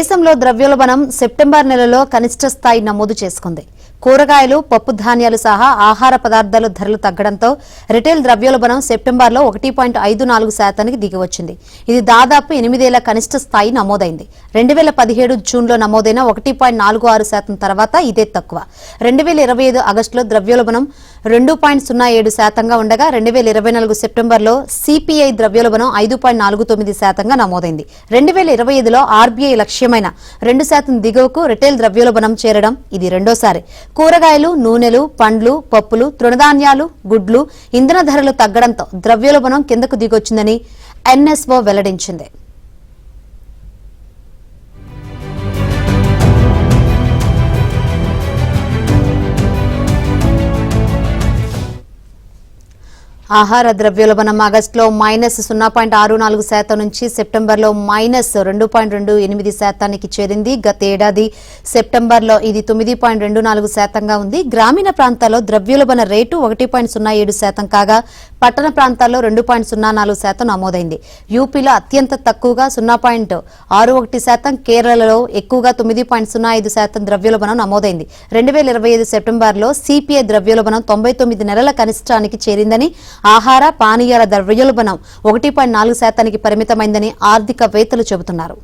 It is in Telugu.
దేశంలో ద్రవ్యోల్బణం సెప్టెంబర్ నెలలో కనిష్ట స్థాయి నమోదు చేసుకుంది. కూరగాయలు, పప్పు ధాన్యాలు సహా ఆహార పదార్థాల ధరలు తగ్గడంతో రిటైల్ ద్రవ్యోల్బణం సెప్టెంబర్లో 1.54% దిగివచ్చింది. ఇది దాదాపు 8 ఏళ్ల కనిష్ట స్థాయి నమోదైంది. 2017 జూన్లో నమోదైన 1.46% తర్వాత ఇదే తక్కువ. 2025 ఆగస్టులో ద్రవ్యోల్బణం 2.07%గా ఉండగా 2024 సెప్టెంబర్లో సిపిఐ ద్రవ్యోల్బణం 5.49%గా నమోదైంది. 2025లో ఆర్బీఐ లక్ష్యమైన 2% దిగువకు రిటైల్ ద్రవ్యోల్బణం చేరడం ఇది రెండోసారి. కూరగాయలు, నూనెలు, పండ్లు, పప్పులు, తృణధాన్యాలు, గుడ్లు, ఇంధన ధరలు తగ్గడంతో ద్రవ్యోల్బణం కిందకు దిగొచ్చిందని ఎన్ఎస్ఓ వెల్లడించింది. ఆహార ద్రవ్యోల్బణం ఆగస్టులో -0.64% నుంచి సెప్టెంబర్లో -2.28%కి చేరింది. గతేడాది సెప్టెంబర్లో ఇది 9.24%గా ఉంది. గ్రామీణ ప్రాంతాల్లో ద్రవ్యోల్బణ రేటు 1.07% కాగా పట్టణ ప్రాంతాల్లో 2.04% నమోదైంది. యూపీలో అత్యంత తక్కువగా 0.61%, కేరళలో ఎక్కువగా 9.05% ద్రవ్యోల్బణం నమోదైంది. 2025 సెప్టెంబర్లో సిపిఐ ద్రవ్యోల్బణం 99 నెలల కనిష్టానికి చేరిందని, ఆహార పానీయాల ద్రవ్యోల్బణం 1.4%కి పరిమితమైందని ఆర్థికవేత్తలు చెబుతున్నారు.